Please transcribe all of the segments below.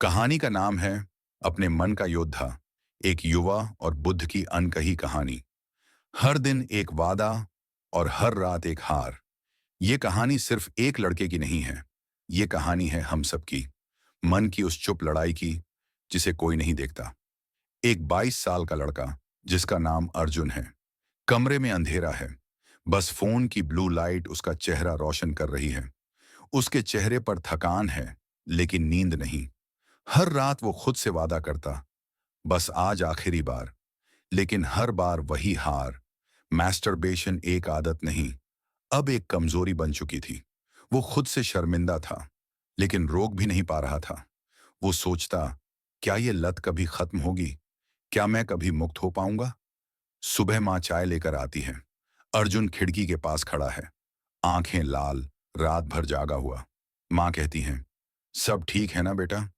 कहानी का नाम है अपने मन का योद्धा, एक युवा और बुद्ध की अनकही कहानी। हर दिन एक वादा और हर रात एक हार। ये कहानी सिर्फ एक लड़के की नहीं है। ये कहानी है हम सब की, मन की उस चुप लड़ाई की जिसे कोई नहीं देखता। एक 22 साल का लड़का जिसका नाम अर्जुन है। कमरे में अंधेरा है, बस फोन की ब्लू लाइट उसका चेहरा रोशन कर रही है। उसके चेहरे पर थकान है, लेकिन नींद नहीं। हर रात वो खुद से वादा करता, बस आज आखिरी बार। लेकिन हर बार वही हार। मैस्टरबेशन एक आदत नहीं, अब एक कमजोरी बन चुकी थी। वो खुद से शर्मिंदा था, लेकिन रोक भी नहीं पा रहा था। वो सोचता, क्या ये लत कभी खत्म होगी? क्या मैं कभी मुक्त हो पाऊंगा? सुबह माँ चाय लेकर आती है। अर्जुन खिड़की के पास खड़ा है, आंखें लाल, रात भर जागा हुआ। माँ कहती हैं, सब ठीक है ना बेटा?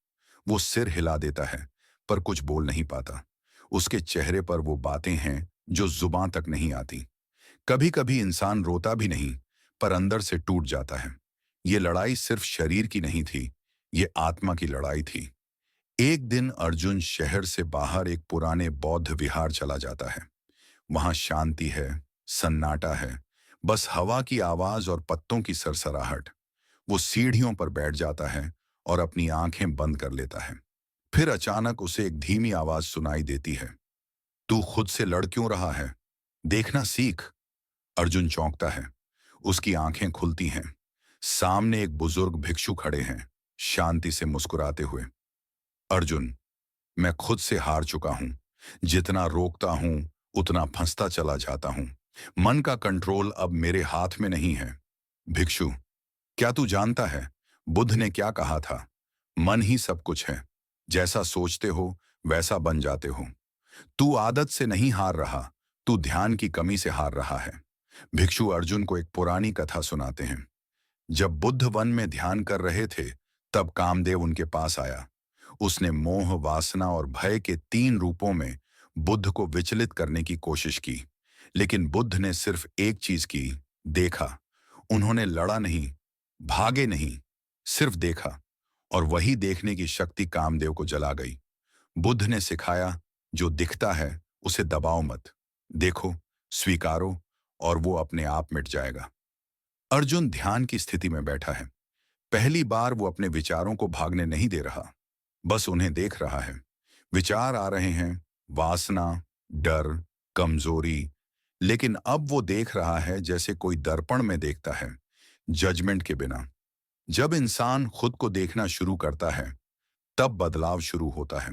वो सिर हिला देता है, पर कुछ बोल नहीं पाता। उसके चेहरे पर वो बातें हैं जो जुबान तक नहीं आती। कभी कभी इंसान रोता भी नहीं, पर अंदर से टूट जाता है। ये लड़ाई सिर्फ शरीर की नहीं थी, ये आत्मा की लड़ाई थी। एक दिन अर्जुन शहर से बाहर एक पुराने बौद्ध विहार चला जाता है। वहां शांति है, सन्नाटा है, बस हवा की आवाज और पत्तों की सरसराहट। वो सीढ़ियों पर बैठ जाता है और अपनी आंखें बंद कर लेता है। फिर अचानक उसे एक धीमी आवाज सुनाई देती है, तू खुद से लड़ क्यों रहा है? देखना सीख। अर्जुन चौंकता है, उसकी आंखें खुलती हैं। सामने एक बुजुर्ग भिक्षु खड़े हैं, शांति से मुस्कुराते हुए। अर्जुन, मैं खुद से हार चुका हूं। जितना रोकता हूं उतना फंसता चला जाता हूं। मन का कंट्रोल अब मेरे हाथ में नहीं है। भिक्षु, क्या तू जानता है बुद्ध ने क्या कहा था? मन ही सब कुछ है। जैसा सोचते हो वैसा बन जाते हो। तू आदत से नहीं हार रहा, तू ध्यान की कमी से हार रहा है। भिक्षु अर्जुन को एक पुरानी कथा सुनाते हैं। जब बुद्ध वन में ध्यान कर रहे थे, तब कामदेव उनके पास आया। उसने मोह, वासना और भय के 3 रूपों में बुद्ध को विचलित करने की कोशिश की। लेकिन बुद्ध ने सिर्फ एक चीज की, देखा। उन्होंने लड़ा नहीं, भागे नहीं, सिर्फ देखा। और वही देखने की शक्ति कामदेव को जला गई। बुद्ध ने सिखाया, जो दिखता है उसे दबाओ मत, देखो, स्वीकारो, और वो अपने आप मिट जाएगा। अर्जुन ध्यान की स्थिति में बैठा है। पहली बार वो अपने विचारों को भागने नहीं दे रहा, बस उन्हें देख रहा है। विचार आ रहे हैं, वासना, डर, कमजोरी, लेकिन अब वो देख रहा है जैसे कोई दर्पण में देखता है, जजमेंट के बिना। जब इंसान खुद को देखना शुरू करता है, तब बदलाव शुरू होता है।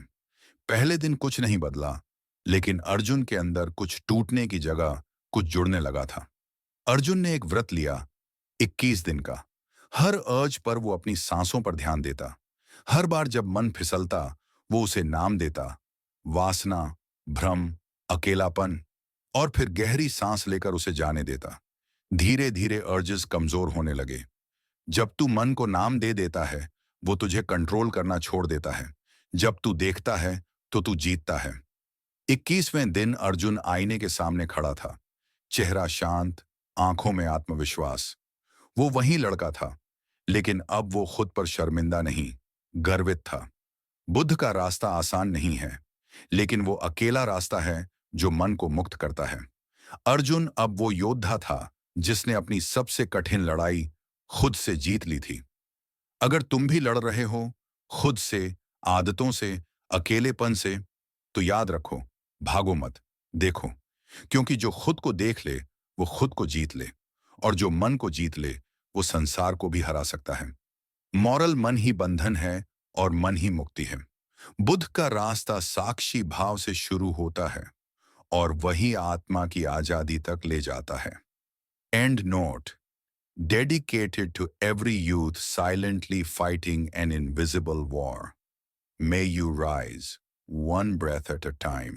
पहले दिन कुछ नहीं बदला, लेकिन अर्जुन के अंदर कुछ टूटने की जगह कुछ जुड़ने लगा था। अर्जुन ने एक व्रत लिया, 21 दिन का। हर अर्ज पर वो अपनी सांसों पर ध्यान देता। हर बार जब मन फिसलता, वो उसे नाम देता, वासना, भ्रम, अकेलापन, और फिर गहरी सांस लेकर उसे जाने देता। धीरे धीरे अर्जेस कमजोर होने लगे। जब तू मन को नाम दे देता है, वो तुझे कंट्रोल करना छोड़ देता है। जब तू देखता है, तो तू जीतता है। 21वें दिन अर्जुन आईने के सामने खड़ा था, चेहरा शांत, आंखों में आत्मविश्वास। वो वही लड़का था, लेकिन अब वो खुद पर शर्मिंदा नहीं, गर्वित था। बुद्ध का रास्ता आसान नहीं है, लेकिन वो अकेला रास्ता है जो मन को मुक्त करता है। अर्जुन अब वो योद्धा था जिसने अपनी सबसे कठिन लड़ाई खुद से जीत ली थी। अगर तुम भी लड़ रहे हो, खुद से, आदतों से, अकेलेपन से, तो याद रखो, भागो मत, देखो। क्योंकि जो खुद को देख ले, वो खुद को जीत ले। और जो मन को जीत ले, वो संसार को भी हरा सकता है। मॉरल, मन ही बंधन है और मन ही मुक्ति है। बुद्ध का रास्ता साक्षी भाव से शुरू होता है और वही आत्मा की आजादी तक ले जाता है। And note, dedicated to every youth silently fighting an invisible war. May you rise, one breath at a time.